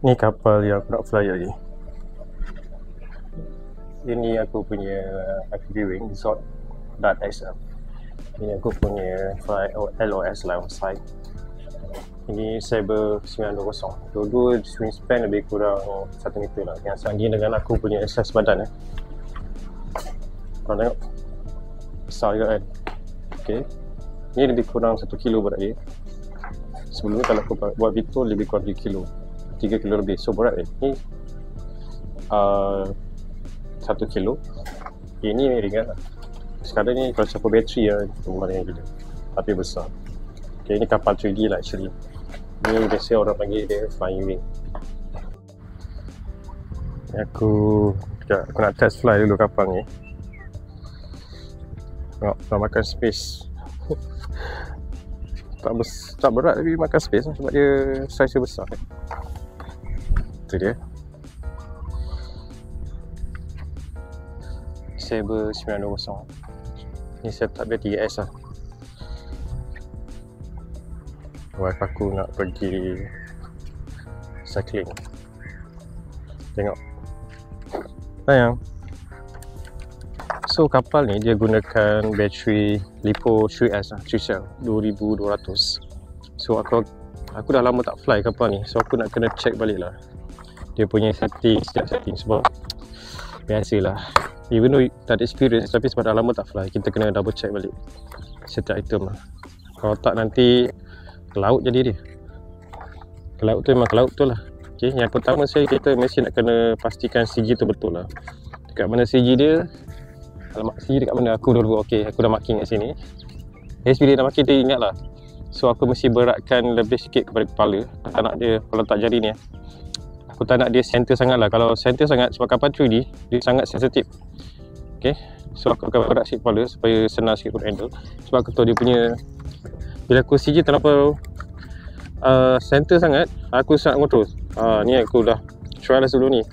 Ni kapal yang aku nak fly lagi. Ini aku punya aku viewing Zod.xl. Ini aku punya fly LOS lah on site. Ini Sabre 920. Dua-dua wingspan lebih kurang 1 meter lah. Yang sanding dengan aku punya asas badan Korang tengok, besar juga kan. Okay, ni lebih kurang 1 kilo berat dia. Sebelum ni kalau aku buat Vito lebih kurang 3 kilo, 3 kilo lebih. So berat ni 1 kilo. Ini ringan lah. Sekarang ni kalau campur bateri memang ringan gila, tapi besar. Okay, ini kapal 3D lah actually. Ni biasa orang panggil dia flying wing. Aku nak test fly dulu kapal ni. Tengok, nak makan space. tak berat tapi makan space sebab dia saiz dia besar. Itu dia. Sabre 920. Ni setup dia 3S lah. Wife aku nak pergi cycling. Tengok sayang. So kapal ni dia gunakan bateri Lipo 3S lah, 3 cell 2200. So aku dah lama tak fly kapal ni, so aku nak kena check balik lah dia punya setting, setiap setting. Sebab biasalah, even though tak ada experience, tapi sebab dah lama tak fly, kita kena double check balik setiap item lah. Kalau tak nanti ke laut jadi dia. Ke laut tu memang ke laut tu lah. Okay, yang pertama saya kita mesti nak kena pastikan CG tu betul lah. Dekat mana CG dia, alamak CG dekat mana, aku dulu. Okay, aku dah marking kat sini. Bila dah marking dia ingat lah. So aku mesti beratkan lebih sikit kepada kepala. Tak nak dia, kalau tak jari ni aku tak nak dia center sangat lah. Kalau center sangat, sebab kapal 3D dia sangat sensitif. Okay, so aku akan berat sikit kepala supaya senang sikit untuk handle. Sebab aku tahu dia punya, bila aku CG terlalu center sangat, aku sangat kontrol. Ni aku dah trial sebelum ni.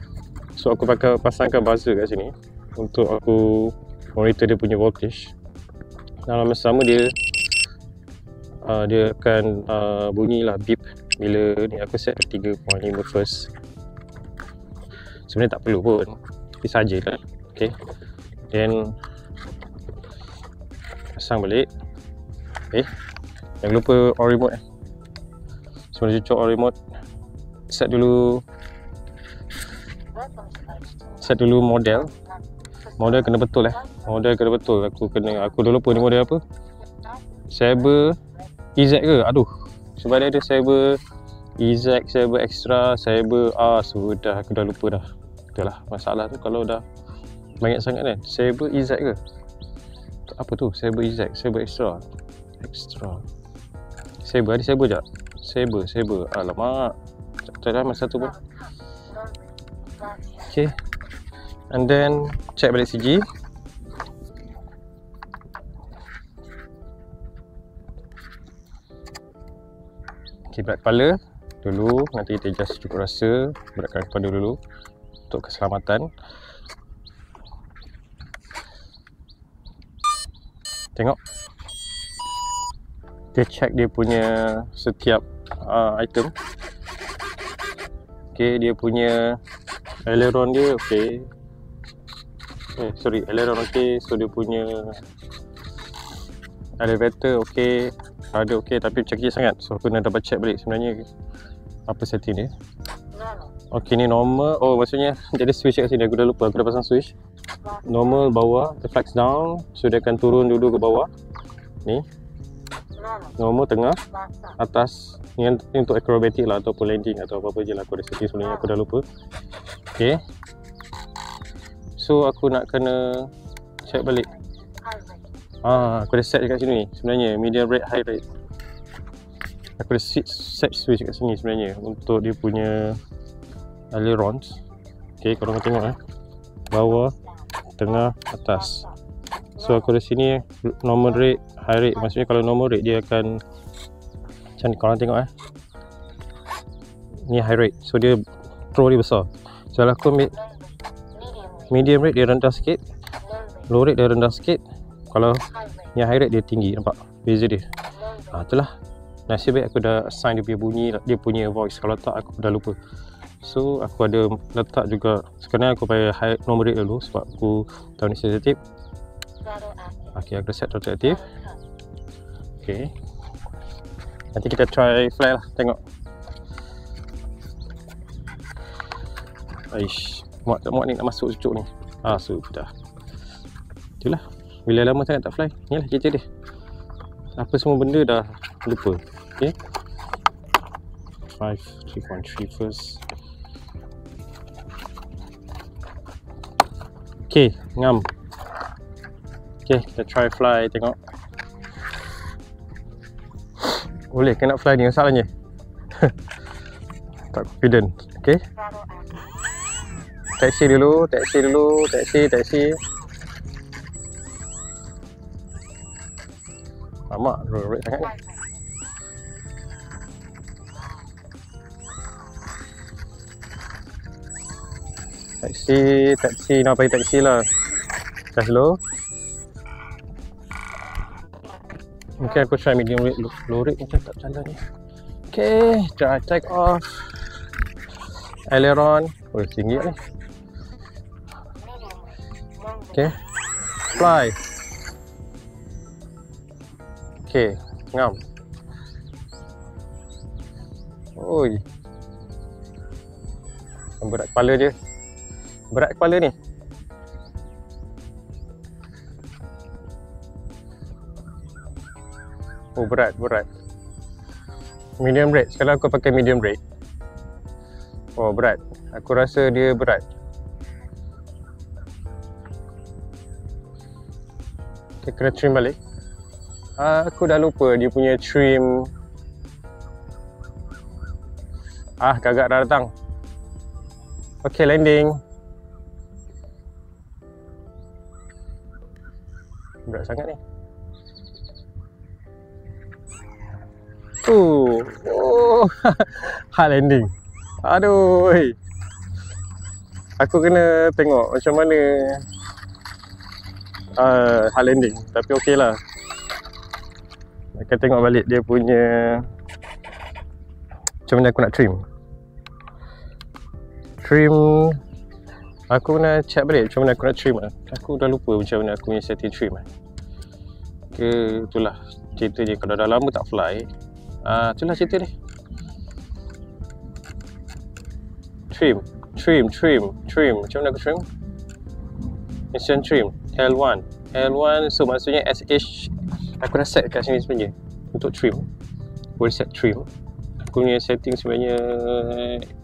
So aku pasangkan buzzer kat sini untuk aku monitor dia punya voltage. Dalam masa sama dia akan bunyilah beep bila ni. Aku set 3.5 first. Sebenarnya tak perlu pun, tapi sajalah. Okay, then pasang balik. Jangan lupa on remote. Sebelum cucuk on remote, set dulu model. Model kena betul model kena betul. Aku dah lupa ni model apa. Sabre EZ ke? Aduh, sebab dia ada Sabre EZ, Sabre Extra, Sabre sudah aku dah lupa dah. Itulah masalah tu kalau dah banyak sangat kan. Sabre EZ ke? Apa tu? Sabre EZ, Sabre Extra. Sabre, ada Sabre jap. Sabre. Alamak. Tak ada masa tu pun. Okay. And then check balik CG. Okay, berat kepala dulu. Nanti kita adjust cukup rasa. Beratkan kepala dulu untuk keselamatan. Tengok. Kita check dia punya setiap item. Okay, dia punya aileron dia okay. Aileron okay. So dia punya elevator okay, ada okay, tapi macam kecil sangat. So aku nak dapat check balik sebenarnya apa setting dia. Okay, ni normal. Oh, maksudnya dia ada switch kat sini. Aku dah lupa, aku dah pasang switch. Normal bawah, flex down. So dia akan turun dulu ke bawah. Ni normal, tengah, atas. Ni untuk acrobatic lah, ataupun landing atau apa-apa je lah. Aku ada setting sebenarnya, aku dah lupa. Okay, so aku nak kena check balik. Aku dah set kat sini sebenarnya, medium rate, high rate. Aku dah set switch kat sini sebenarnya untuk dia punya ailerons. Okay, korang tengok bawah, tengah, atas. So aku di sini normal rate, high rate. Maksudnya kalau normal rate dia akan macam ni, korang tengok ni high rate. So dia throw dia besar. So kalau aku ambil medium rate dia rendah sikit, low rate dia rendah sikit. Kalau yang high rate dia tinggi. Nampak beza dia? Itulah. Nasib baik aku dah assign dia punya bunyi, dia punya voice. Kalau tak aku dah lupa. So aku ada letak juga, sekarang aku pakai high normal rate dulu sebab aku tahu ni sensitif. Okay, aku set throttle aktif. Okay, nanti kita try fly lah, tengok. Aish, muat ni nak masuk cucuk ni. Sudah. Itulah, bila lama sangat tak fly. Inilah cerita dia. Apa semua benda dah lupa. Okay, 5, 3.3 first. Okay, ngam. Okay, kita try fly, tengok. Boleh ke nak fly ni masalahnya? Tak confident. Okay, taxi dulu. Lama roll rate sangat ni. Taxi, nak bagi taxi lah. Dah slow. Mungkin aku try medium rate, low rate macam tak jalan ni. Okay, try take off. Aileron, tinggi ni. Okay, fly. Okay, ngam. Oi, berat kepala dia. Berat kepala ni. Oh, berat. Medium rate. Sekarang aku pakai medium rate. Oh, berat. Aku rasa dia berat. Okay, kena trim balik. Aku dah lupa dia punya trim. Gagak dah datang. Okay, landing. Berat sangat ni. Hard landing. Aduh. Aku kena tengok macam mana hard landing. Tapi okey lah. Akan tengok balik dia punya macam mana aku nak trim. Aku nak check balik macam mana aku nak trim lah. Aku dah lupa macam mana aku punya setting trim lah. Okay, itulah cerita dia. Kalau dah lama tak fly, itulah cerita dia. Trim. Macam mana aku trim? Instant trim L1. So maksudnya SH. Aku dah set kat sini sebenarnya untuk trim. Boleh set trim. Aku punya setting sebenarnya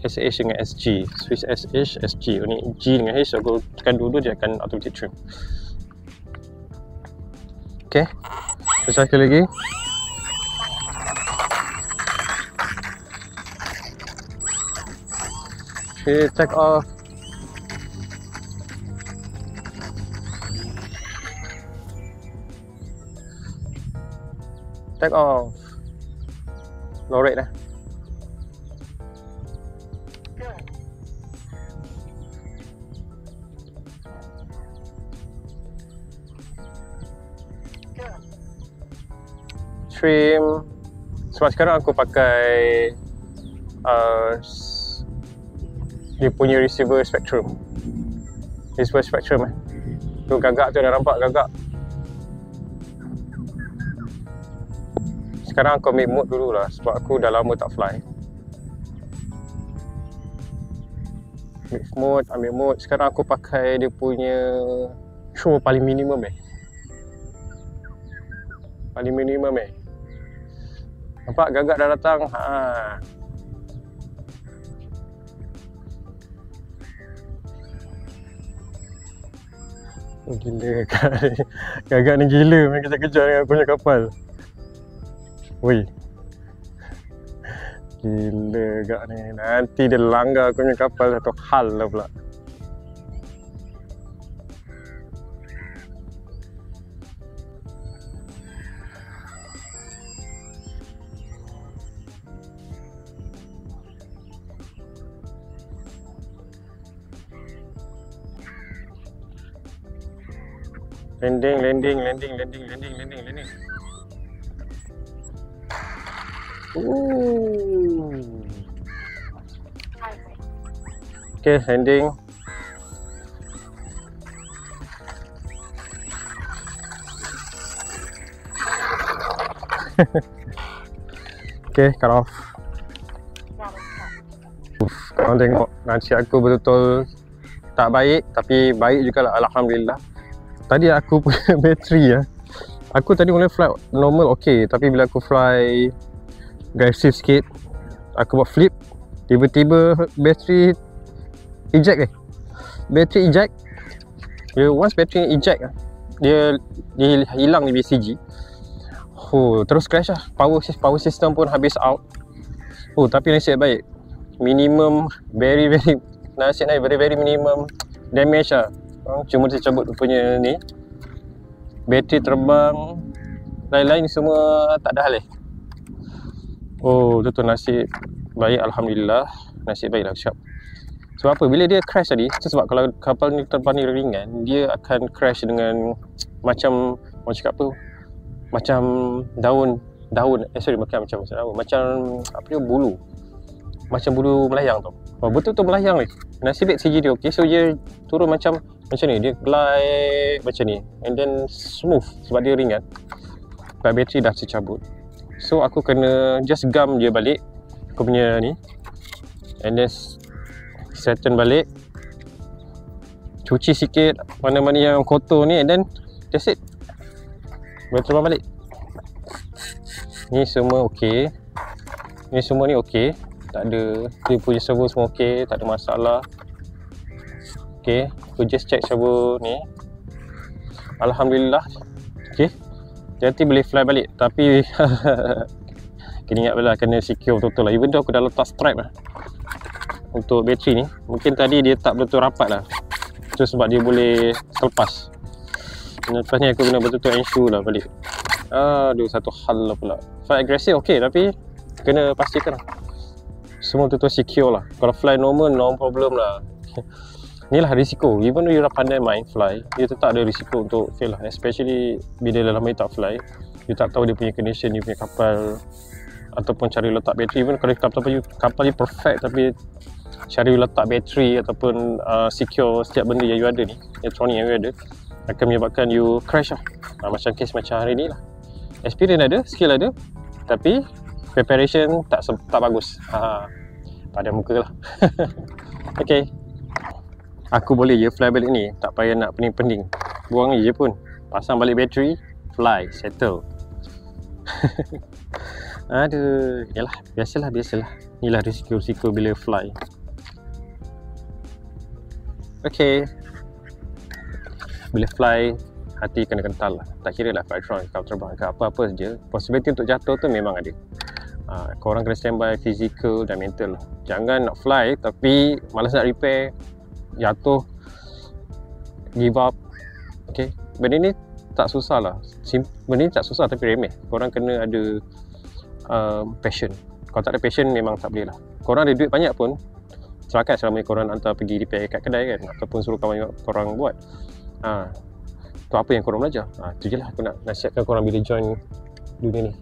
SH dengan SG. Switch SH, SG. Ni G dengan H, aku tekan dua-dua dia akan automatic trim. Okay, sekali lagi. Okay, take off. Take off. Low rate dah. Trim. Sebab sekarang aku pakai dia punya receiver spectrum. Tu gagak tu dah nampak gagak. Sekarang aku ambil mode dulu lah sebab aku dah lama tak fly. Ambil mode. Sekarang aku pakai dia punya throw paling minimum Nampak gagak dah datang. Gila gagak ni gila main kejar-kejar dengan aku punya kapal. Woi, gila gagak ni. Nanti dia langgar aku punya kapal satu hal lah pula. Landing. Okay, landing. Okay, cut off. Korang tengok nasi aku betul-betul tak baik, tapi baik jugalah, alhamdulillah. Tadi aku punya bateri aku tadi mula fly normal okay, tapi bila aku fly aggressive sikit, aku buat flip, tiba-tiba bateri eject bateri eject. Once bateri eject, dia hilang ni BCG. Terus crash lah. Power system pun habis out. Tapi nasib baik, minimum very minimum damage lah. Cuma dia cabut punya ni, bateri terbang, lain-lain semua tak ada hal tu nasib baik, alhamdulillah. Nasib baik lah cakap. Sebab apa? Bila dia crash tadi, sebab kalau kapal ni terbang ni ringan, dia akan crash dengan macam, orang cakap apa, macam daun macam daun, macam apa dia, bulu, macam bulu melayang tau. Betul-betul melayang ni. Nasib baik CG dia okey, so dia turun macam ni, dia glide macam ni, and then smooth sebab dia ringan. Sebab bateri dah tercabut, so aku kena just gam je balik aku punya ni, and then settle balik, cuci sikit mana-mana yang kotor ni, and then that's it, boleh terbang balik. Ni semua okey, ni semua ni okey, tak ada, dia punya servo semua okey, tak ada masalah. Okey, aku just check servo ni, alhamdulillah okey. Nanti boleh fly balik, tapi kena ingat lah, kena secure betul-betul lah. Even though aku dah letak strap lah untuk bateri ni, mungkin tadi dia tak betul rapat lah, tu sebab dia boleh terlepas. Lepas ni aku kena betul-betul ensure lah balik. Satu hal lah pula, fly aggressive okey, tapi kena pastikan lah semua betul-betul secure lah. Kalau fly normal, no problem lah. Ni lah risiko, even though you dah pandai main fly, dia tetap ada risiko untuk fail lah. Especially bila dalam main tak fly, you tak tahu dia punya condition, dia punya kapal, ataupun cara letak bateri. Even kalau kapal you perfect, tapi cara you letak bateri ataupun secure setiap benda yang you ada ni, elektronik yang you ada, akan menyebabkan you crash lah. Macam case macam hari ni lah. Experience ada, skill ada, tapi preparation tak bagus. Pada muka lah. Okay, aku boleh je fly balik ni, tak payah nak pening-pening, buang je pun, pasang balik bateri, fly, settle. Yalah, biasalah. Inilah risiko-risiko bila fly. Okay, bila fly, hati kena kental lah. Tak kira lah flight drone, kau terbang ke apa-apa saja, possibility untuk jatuh tu memang ada. Korang kena standby physical dan mental lah. Jangan nak fly tapi malas nak repair, jatuh, give up. Okay, benda ni tak susah lah. Benda ni tak susah tapi remeh. Korang kena ada passion. Kalau tak ada passion memang tak boleh lah. Korang ada duit banyak pun, selakat selama korang hantar pergi repair kat kedai kan, ataupun suruh kawan korang buat. Tu apa yang korang belajar. Tu je lah aku nak nasihatkan korang bila join dunia ni.